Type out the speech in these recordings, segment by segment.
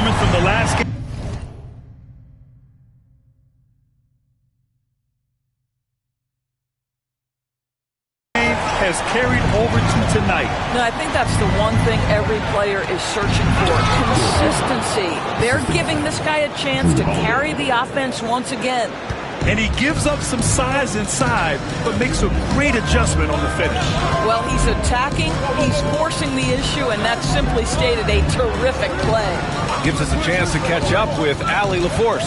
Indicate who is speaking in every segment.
Speaker 1: performance from the last game has carried over to tonight.
Speaker 2: No, I think that's the one thing every player is searching for. Consistency. They're giving this guy a chance to carry the offense once again.
Speaker 1: And he gives up some size inside, but makes a great adjustment on the finish.
Speaker 2: Well, he's attacking, he's forcing the issue, and that's simply stated a terrific play.
Speaker 3: Gives us a chance to catch up with Allie LaForce.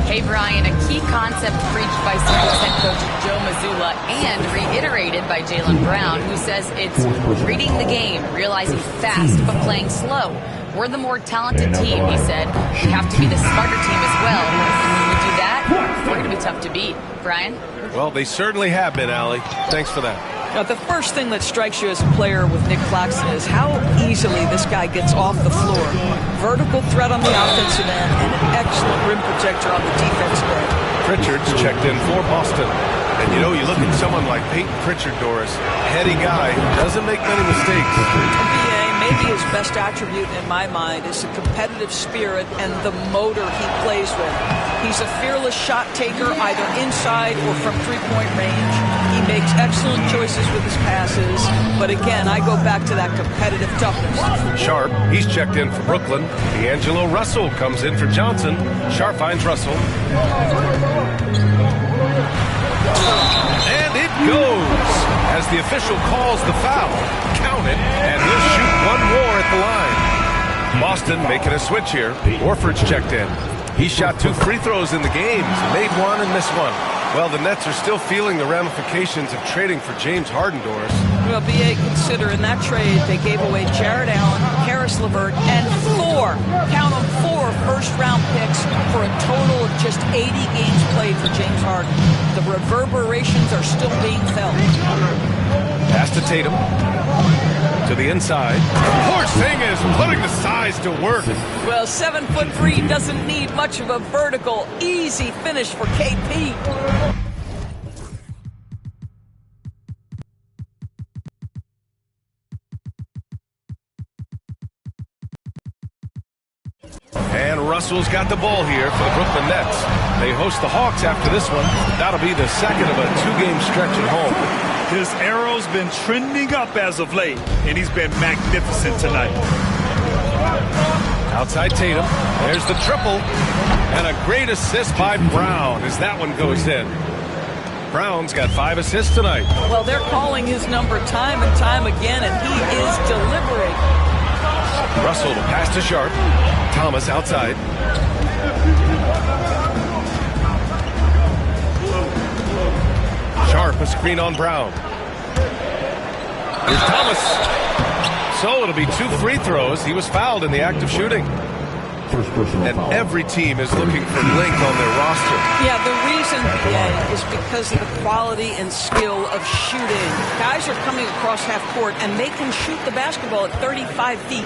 Speaker 4: Hey, Brian, a key concept preached by Seahawks head coach Joe Mazzulla and reiterated by Jaylen Brown, who says it's reading the game, realizing fast but playing slow. We're the more talented team, he said. We have to be the smarter team as well. And when we do that, we're going to be tough to beat. Brian?
Speaker 3: Well, they certainly have been, Allie. Thanks for that.
Speaker 2: Now, the first thing that strikes you as a player with Nick Claxton is how easily this guy gets off the floor. Vertical threat on the offensive end and an excellent rim protector on the defensive end.
Speaker 3: Pritchard's checked in for Boston. And, you know, you look at someone like Peyton Pritchard, Doris, heady guy, doesn't make many mistakes.
Speaker 2: Maybe his best attribute in my mind is the competitive spirit and the motor he plays with. He's a fearless shot taker, either inside or from three-point range. He makes excellent choices with his passes. But again, I go back to that competitive toughness.
Speaker 3: Sharp, he's checked in for Brooklyn. D'Angelo Russell comes in for Johnson. Sharp finds Russell. And it goes as the official calls the foul. Count it, and he'll shoot one more at the line. Boston making a switch here. Horford's checked in. He shot 2 free throws in the game. Made one and missed one. Well, the Nets are still feeling the ramifications of trading for James Harden, Doris.
Speaker 2: Well, B.A., consider in that trade they gave away Jared Allen, Karis LeVert, and 4, count them, 4 first-round picks for a total of just 80 games played for James Harden. The reverberations are still being felt.
Speaker 3: Pass to Tatum. To the inside. Porzingis putting the size to work.
Speaker 2: Well, 7'3" doesn't need much of a vertical. Easy finish for KP.
Speaker 3: And Russell's got the ball here for the Brooklyn Nets. They host the Hawks after this one. That'll be the second of a 2-game stretch at home.
Speaker 1: His arrow's been trending up as of late, and he's been magnificent tonight.
Speaker 3: Outside Tatum. There's the triple. And a great assist by Brown as that one goes in. Brown's got 5 assists tonight.
Speaker 2: Well, they're calling his number time and time again, and he is delivering.
Speaker 3: Russell to pass to Sharp. Thomas outside. Sharp, a screen on Brown. Here's Thomas. So it'll be 2 free throws. He was fouled in the act of shooting. And every team is looking for length on their roster.
Speaker 2: Yeah, the reason is because of the quality and skill of shooting. Guys are coming across half court, and they can shoot the basketball at 35 feet.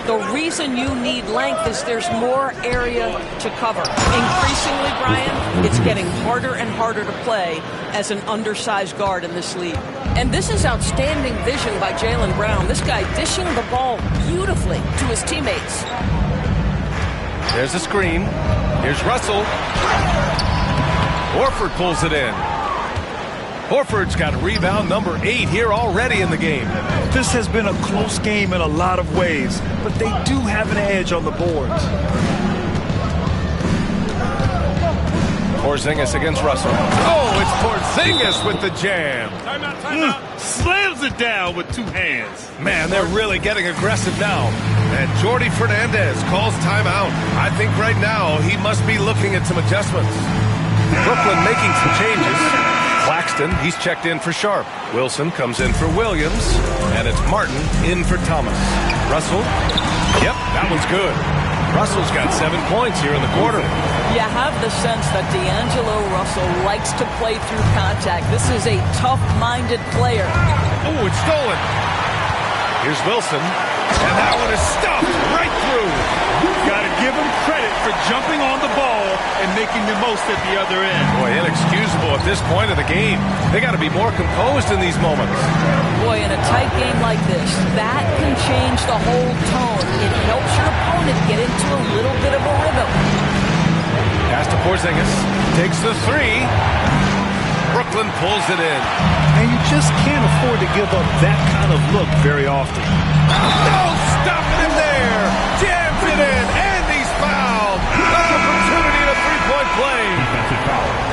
Speaker 2: The reason you need length is there's more area to cover. Increasingly, Brian, it's getting harder and harder to play as an undersized guard in this league. And this is outstanding vision by Jaylen Brown. This guy dishing the ball beautifully to his teammates.
Speaker 3: There's a screen. Here's Russell. Horford pulls it in. Horford's got rebound number 8 here already in the game.
Speaker 1: This has been a close game in a lot of ways, but they do have an edge on the boards.
Speaker 3: Porzingis against Russell. Oh, it's Porzingis with the jam.
Speaker 1: Timeout. Slams it down with 2 hands.
Speaker 3: Man, they're really getting aggressive now. And Jordi Fernandez calls timeout. I think right now he must be looking at some adjustments. Brooklyn making some changes. Claxton, he's checked in for Sharp. Wilson comes in for Williams. And it's Martin in for Thomas. Russell. Yep, that one's good. Russell's got 7 points here in the quarter.
Speaker 2: You have the sense that D'Angelo Russell likes to play through contact. This is a tough-minded player.
Speaker 3: Oh, it's stolen. Here's Wilson. And that one is stuffed right through.
Speaker 1: Got to give him credit for jumping on the ball and making the most at the other end.
Speaker 3: Boy, inexcusable at this point of the game. They got to be more composed in these moments.
Speaker 2: Boy, in a tight game like this, that can change the whole tone. It helps your opponent starting to get into a little bit of a rhythm.
Speaker 3: Pass to Porzingis. Takes the three. Brooklyn pulls it in.
Speaker 1: And you just can't afford to give up that kind of look very often.
Speaker 3: Oh, stop it in there. Jams it in, and he's fouled. Opportunity at a three-point play.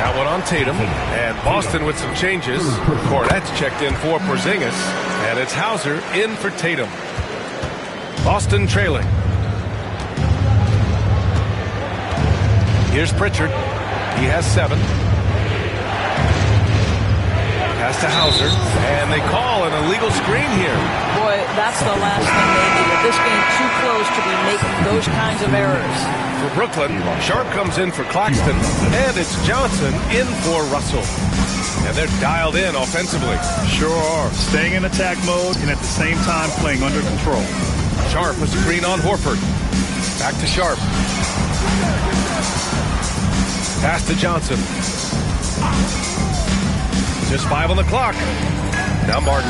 Speaker 3: That one on Tatum, and Boston with some changes. Cornette's checked in for Porzingis, and it's Hauser in for Tatum. Boston trailing. Here's Pritchard. He has 7. Pass to Hauser, and they call an illegal screen here.
Speaker 2: Boy, that's the last thing they needed. This game too close to be making those kinds of errors.
Speaker 3: For Brooklyn, Sharp comes in for Claxton, and it's Johnson in for Russell. And they're dialed in offensively.
Speaker 1: Sure are. Staying in attack mode and at the same time playing under control.
Speaker 3: Sharp a screen on Horford. Back to Sharp. Pass to Johnson. Just 5 on the clock. Now Martin.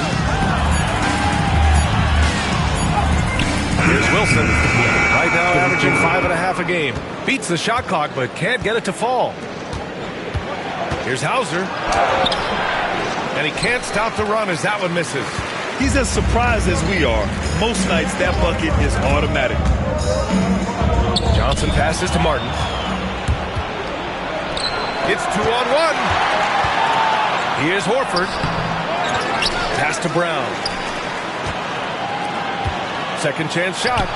Speaker 3: Here's Wilson. Right now averaging 5.5 a game. Beats the shot clock, but can't get it to fall. Here's Hauser. And he can't stop the run as that one misses.
Speaker 1: He's as surprised as we are. Most nights that bucket is automatic.
Speaker 3: Johnson passes to Martin. It's 2-on-1. Here's Horford. Pass to Brown. Second chance shot.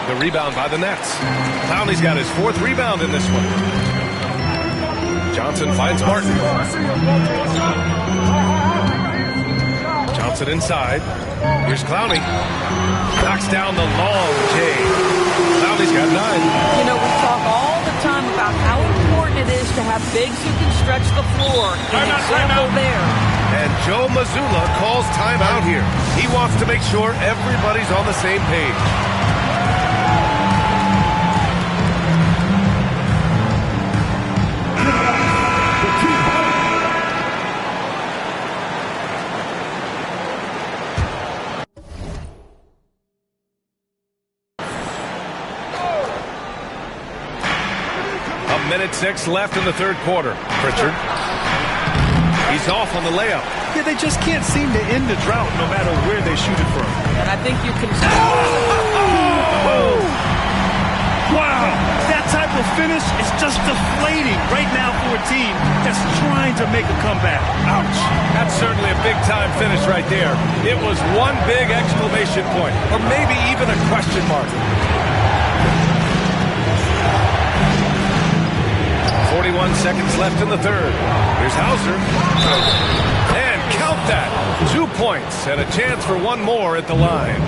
Speaker 3: The rebound by the Nets. Clowney's got his 4th rebound in this one. Johnson finds Martin. Johnson inside. Here's Clowney. Knocks down the long J. Clowney's got 9.
Speaker 2: You know, we talk all the time about how important it is to have bigs who can stretch the floor. An example there.
Speaker 3: And Joe Mazzulla calls timeout here. He wants to make sure everybody's on the same page. Minute 6 left in the third quarter. Pritchard. He's off on the layup.
Speaker 1: Yeah, they just can't seem to end the drought no matter where they shoot it from.
Speaker 2: And I think you can...
Speaker 1: Oh! Wow! That type of finish is just deflating right now for a team that's trying to make a comeback. Ouch!
Speaker 3: That's certainly a big-time finish right there. It was one big exclamation point, or maybe even a question mark. 41 seconds left in the third. Here's Hauser. And count that. 2 points and a chance for one more at the line.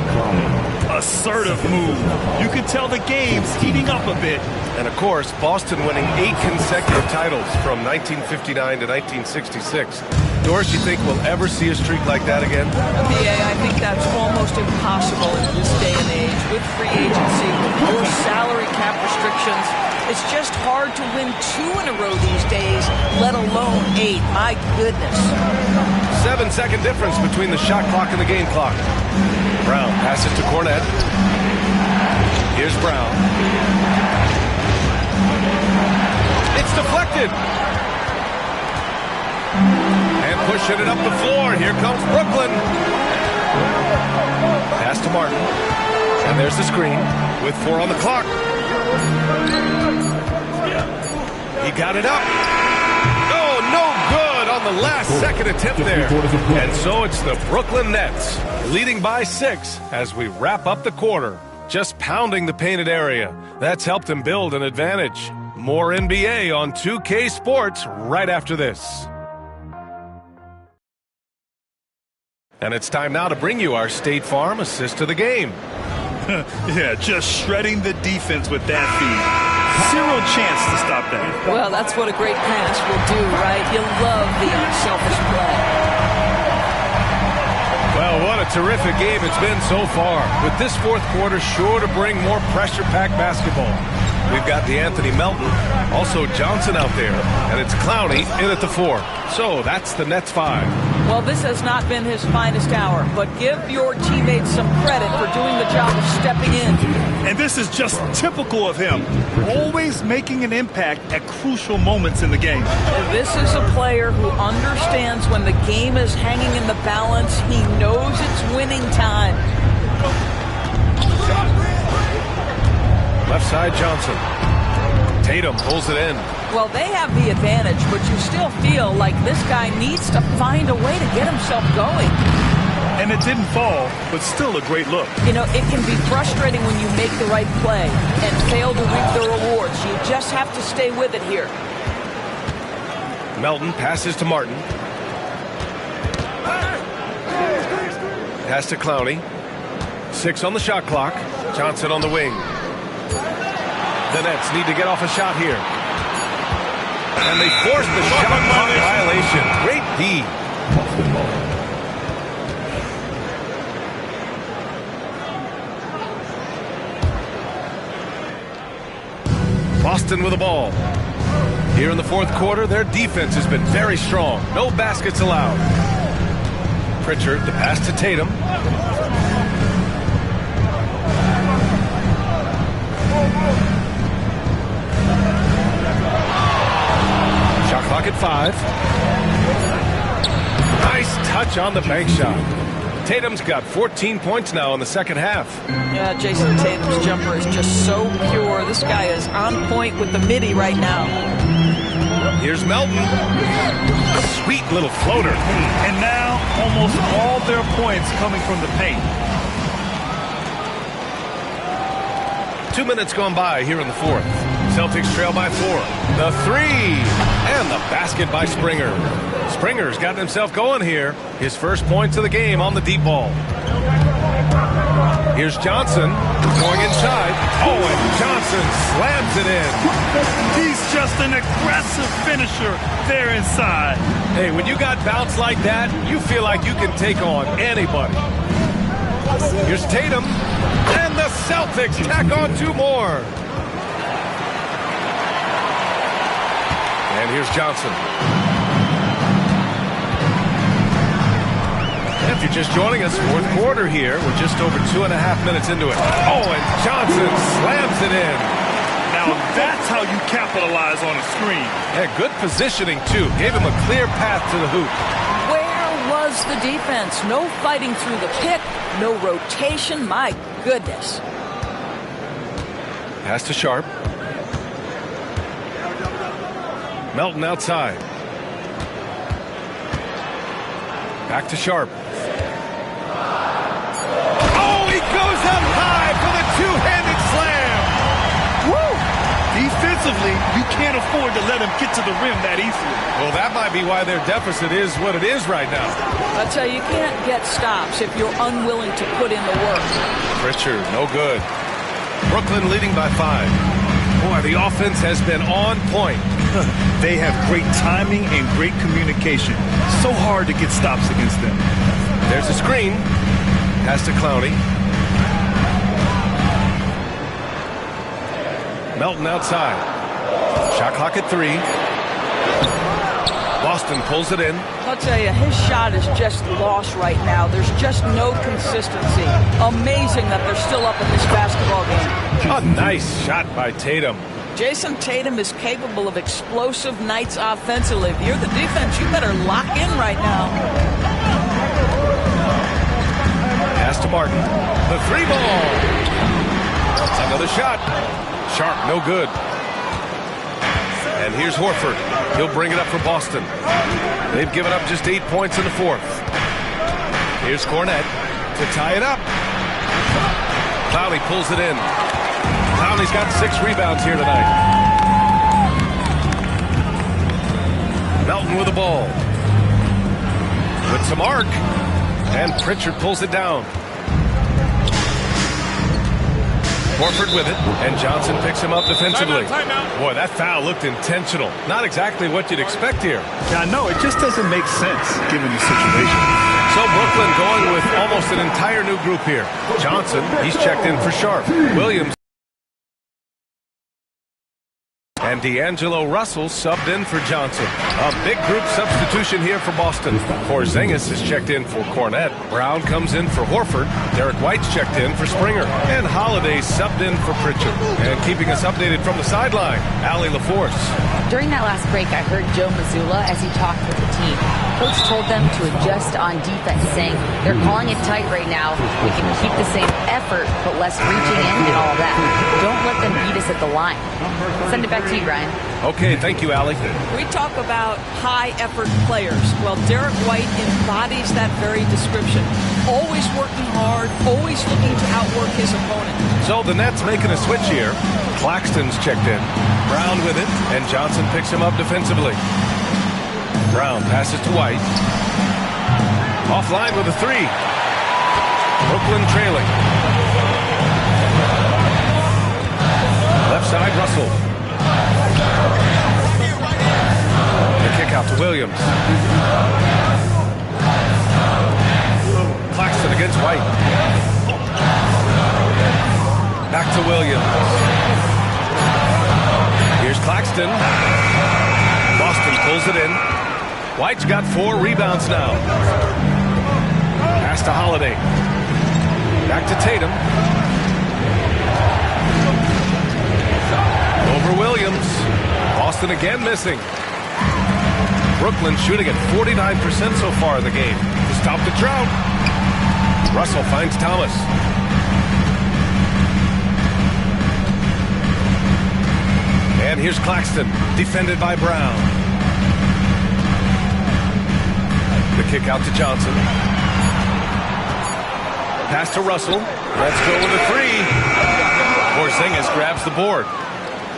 Speaker 1: Assertive move. You can tell the game's heating up a bit.
Speaker 3: And of course, Boston winning 8 consecutive titles from 1959 to 1966. Doris, you think we'll ever see a streak like that again?
Speaker 2: I think that's almost impossible in this day and age. With free agency, with more salary cap restrictions, it's just hard to win 2 in a row these days, let alone 8. My goodness.
Speaker 3: 7-second difference between the shot clock and the game clock. Brown passes to Cornette. Here's Brown. It's deflected. And pushing it up the floor. Here comes Brooklyn. Pass to Martin. And there's the screen with 4 on the clock. He got it up. Oh, no good on the last second attempt there. And so it's the Brooklyn Nets leading by 6 as we wrap up the quarter. Just pounding the painted area. That's helped him build an advantage. More NBA on 2K Sports right after this. And it's time now to bring you our State Farm assist of the game.
Speaker 1: Yeah, just shredding the defense with that feed. 0 chance to stop that.
Speaker 2: Well, that's what a great pass will do, right? You love the unselfish play.
Speaker 3: Well, what a terrific game it's been so far. With this fourth quarter sure to bring more pressure-packed basketball. We've got the Anthony Melton, also Johnson out there, and it's Clowney in at the 4. So that's the Nets 5.
Speaker 2: Well, this has not been his finest hour, but give your teammates some credit for doing the job of stepping in.
Speaker 1: And this is just typical of him, always making an impact at crucial moments in the game.
Speaker 2: And this is a player who understands when the game is hanging in the balance. He knows it's winning time.
Speaker 3: Left side, Johnson. Tatum pulls it in.
Speaker 2: Well, they have the advantage, but you still feel like this guy needs to find a way to get himself going.
Speaker 1: And it didn't fall, but still a great look.
Speaker 2: You know, it can be frustrating when you make the right play and fail to reap the rewards. You just have to stay with it here.
Speaker 3: Melton passes to Martin. Pass to Clowney. 6 on the shot clock. Johnson on the wing. The Nets need to get off a shot here. And they force the shot clock violation. Great D. Boston with the ball. Here in the fourth quarter, their defense has been very strong. No baskets allowed. Pritchard, the pass to Tatum. Shot clock at 5. Nice touch on the bank shot. Tatum's got 14 points now in the second half.
Speaker 2: Yeah, Jason Tatum's jumper is just so pure. This guy is on point with the midi right now.
Speaker 3: Here's Melton. Sweet little floater.
Speaker 1: And now almost all their points coming from the paint.
Speaker 3: 2 minutes gone by here in the fourth. Celtics trail by 4. The 3. And the basket by Springer. Springer's gotten himself going here. His first points of the game on the deep ball. Here's Johnson going inside. Oh, and Johnson slams it in.
Speaker 1: He's just an aggressive finisher there inside.
Speaker 3: Hey, when you got bounce like that, you feel like you can take on anybody. Here's Tatum. And the Celtics tack on 2 more. And here's Johnson. If you're just joining us, fourth quarter here. We're just over 2.5 minutes into it. Oh, and Johnson slams it in.
Speaker 1: Now that's how you capitalize on a screen.
Speaker 3: Yeah, good positioning, too. Gave him a clear path to the hoop.
Speaker 2: Where was the defense? No fighting through the pick, no rotation. My goodness.
Speaker 3: Pass to Sharp. Melton outside. Back to Sharp. Oh, he goes up high for the two-handed slam.
Speaker 1: Woo! Defensively, you can't afford to let him get to the rim that easily.
Speaker 3: Well, that might be why their deficit is what it is right now.
Speaker 2: I tell you, you can't get stops if you're unwilling to put in the work.
Speaker 3: Pritchard, no good. Brooklyn leading by 5. Boy, the offense has been on point.
Speaker 1: They have great timing and great communication. So hard to get stops against them.
Speaker 3: There's a screen. Pass to Clowney. Melton outside. Shot clock at 3. Boston pulls it in.
Speaker 2: I'll tell you, his shot is just lost right now. There's just no consistency. Amazing that they're still up in this basketball game.
Speaker 3: A nice shot by Tatum.
Speaker 2: Jason Tatum is capable of explosive nights offensively. If you're the defense, you better lock in right now.
Speaker 3: Pass to Martin. The 3 ball. Another shot. Sharp, no good. And here's Horford. He'll bring it up for Boston. They've given up just 8 points in the fourth. Here's Cornette to tie it up. Clowney pulls it in. Clowney's got 6 rebounds here tonight. Melton with the ball. With some arc. And Pritchard pulls it down. Horford with it, and Johnson picks him up defensively. Boy, that foul looked intentional. Not exactly what you'd expect here.
Speaker 1: Yeah, no, it just doesn't make sense given the situation.
Speaker 3: So Brooklyn going with almost an entire new group here. Johnson, he's checked in for Sharp. Williams. And D'Angelo Russell subbed in for Johnson. A big group substitution here for Boston. Porzingis is checked in for Cornette. Brown comes in for Horford. Derek White's checked in for Springer. And Holiday subbed in for Pritchard. And keeping us updated from the sideline, Allie LaForce.
Speaker 4: During that last break, I heard Joe Mazzulla as he talked with the team. Coach told them to adjust on defense, saying they're calling it tight right now. We can keep the same effort, but less reaching in and all that. Don't let them beat us at the line. Send it back to you, Brian.
Speaker 3: Okay, thank you, Allie.
Speaker 2: We talk about high-effort players. Well, Derek White embodies that very description. Always working hard, always looking to outwork his opponent.
Speaker 3: So the Nets making a switch here. Claxton's checked in. Brown with it, and Johnson picks him up defensively. Brown passes to White. Offline with a three. Brooklyn trailing. Left side, Russell. The kick out to Williams. Claxton against White. Back to Williams. Here's Claxton. Boston pulls it in. White's got 4 rebounds now. Pass to Holiday. Back to Tatum. Over Williams. Boston again missing. Brooklyn shooting at 49% so far in the game. To stop the drought. Russell finds Thomas. And here's Claxton, defended by Brown. The kick out to Johnson. Pass to Russell. Let's go with a three. Porzingis grabs the board.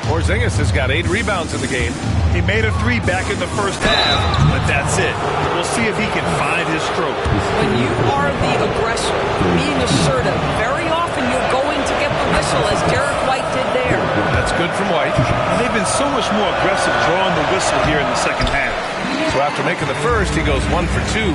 Speaker 3: Porzingis has got 8 rebounds in the game.
Speaker 1: He made a 3 back in the first half, but that's it. We'll see if he can find his stroke.
Speaker 2: When you are the aggressor, being assertive, very often you're going to get the whistle, as Derek White did there.
Speaker 3: That's good from White.
Speaker 1: And they've been so much more aggressive drawing the whistle here in the second half.
Speaker 3: So after making the first, he goes 1 for 2.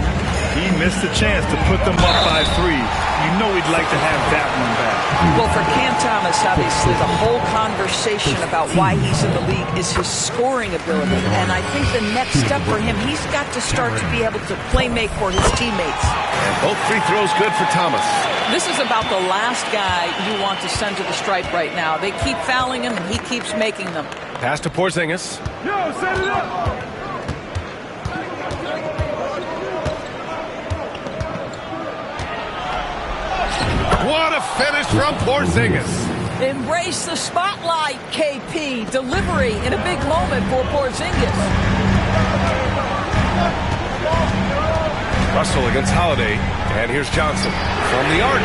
Speaker 1: He missed the chance to put them up by 3. You know he'd like to have that one back.
Speaker 2: Well, for Cam Thomas, obviously, the whole conversation about why he's in the league is his scoring ability. And I think the next step for him, he's got to start to be able to play make for his teammates.
Speaker 3: And both free throws good for Thomas.
Speaker 2: This is about the last guy you want to send to the stripe right now. They keep fouling him, and he keeps making them.
Speaker 3: Pass to Porzingis.
Speaker 1: Yo, set it up!
Speaker 3: What a finish from Porzingis.
Speaker 2: Embrace the spotlight, KP. Delivery in a big moment for Porzingis.
Speaker 3: Russell against Holiday. And here's Johnson from the arc.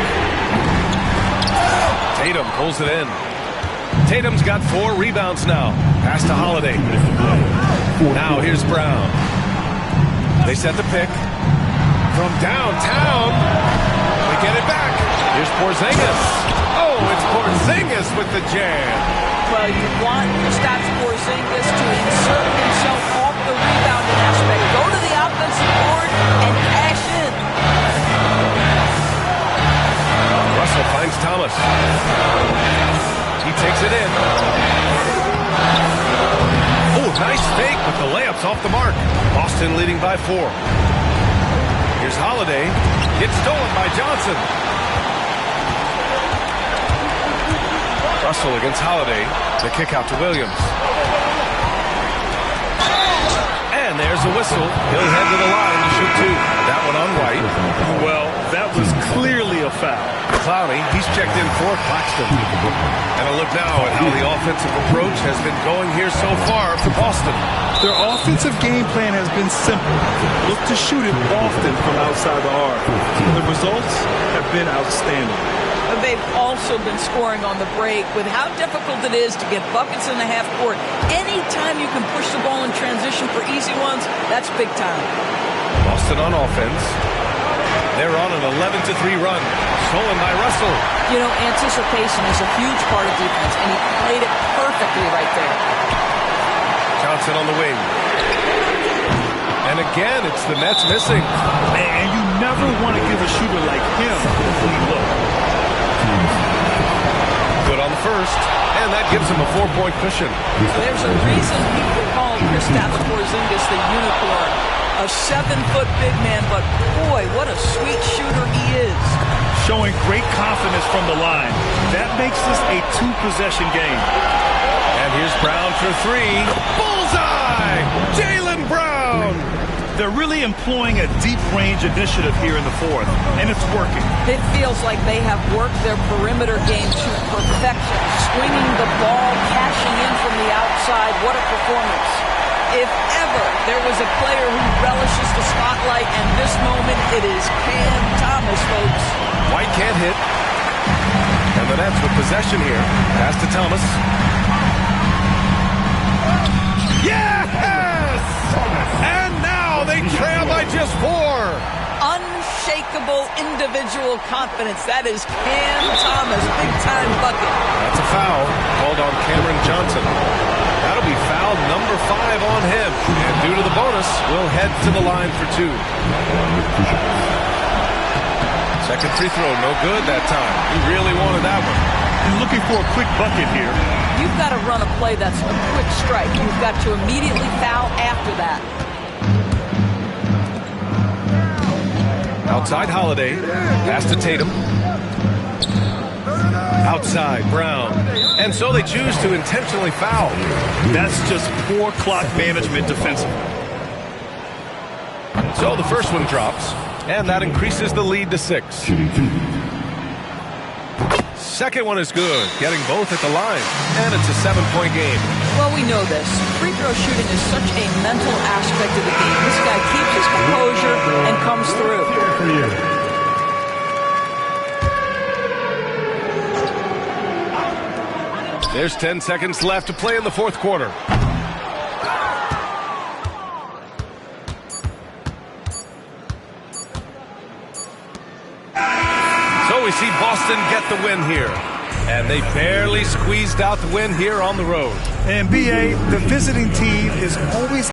Speaker 3: Tatum pulls it in. Tatum's got 4 rebounds now. Pass to Holiday. Now here's Brown. They set the pick. From downtown. They get it back. Here's Porzingis. Oh, it's Porzingis with the jam.
Speaker 2: Well, you want Kristaps Porzingis to insert himself off the rebounding aspect. Go to the offensive board and cash in.
Speaker 3: Russell finds Thomas. He takes it in. Oh, nice fake, but the layup's off the mark. Boston leading by 4. Here's Holiday. Gets stolen by Johnson. Russell against Holiday. The kick out to Williams. And there's a whistle. He'll head to the line to shoot 2. That one on White.
Speaker 1: Well, that was clearly a foul.
Speaker 3: Clowney, he's checked in for Claxton. And a look now at how the offensive approach has been going here so far for Boston.
Speaker 1: Their offensive game plan has been simple. Look to shoot it often from outside the arc. The results have been outstanding.
Speaker 2: They've also been scoring on the break. With how difficult it is to get buckets in the half court, anytime you can push the ball in transition for easy ones, that's big time.
Speaker 3: Boston on offense. They're on an 11-3 run. Stolen by Russell.
Speaker 2: You know, anticipation is a huge part of defense, and he played it perfectly right there.
Speaker 3: Johnson on the wing. And again, it's the Nets missing.
Speaker 1: Man, you never want to give a shooter like him a free look.
Speaker 3: Good on the first, and that gives him a 4-point cushion.
Speaker 2: There's a reason people call Kristaps Porzingis the unicorn. A 7-foot big man, but boy, what a sweet shooter he is.
Speaker 1: Showing great confidence from the line. That makes this a 2-possession game.
Speaker 3: And here's Brown for 3. Bullseye! Jaylen Brown!
Speaker 1: They're really employing a deep-range initiative here in the fourth, and it's working.
Speaker 2: It feels like they have worked their perimeter game to perfection. Swinging the ball, cashing in from the outside. What a performance. If ever there was a player who relishes the spotlight, and this moment it is Cam Thomas, folks.
Speaker 3: White can't hit. And the Nets with possession here. Pass to Thomas. Yes! And now they trail by just 4.
Speaker 2: Unshakable individual confidence. That is Cam Thomas, big-time bucket.
Speaker 3: That's a foul called on Cameron Johnson. That'll be foul number 5 on him. And due to the bonus, we'll head to the line for 2. Second free throw, no good that time. He really wanted that one.
Speaker 1: He's looking for a quick bucket here.
Speaker 2: You've got to run a play that's a quick strike. You've got to immediately foul after that.
Speaker 3: Outside Holiday. Pass to Tatum. Outside Brown. And so they choose to intentionally foul.
Speaker 1: That's just poor clock management defensively.
Speaker 3: So the first one drops, and that increases the lead to 6. Second one is good, getting both at the line, and it's a 7-point game.
Speaker 2: Well, we know this. Free throw shooting is such a mental aspect of the game. This guy keeps his composure and comes through.
Speaker 3: There's 10 seconds left to play in the fourth quarter. So we see Boston get the win here. And they barely squeezed out the win here on the road.
Speaker 1: And B.A., the visiting team is always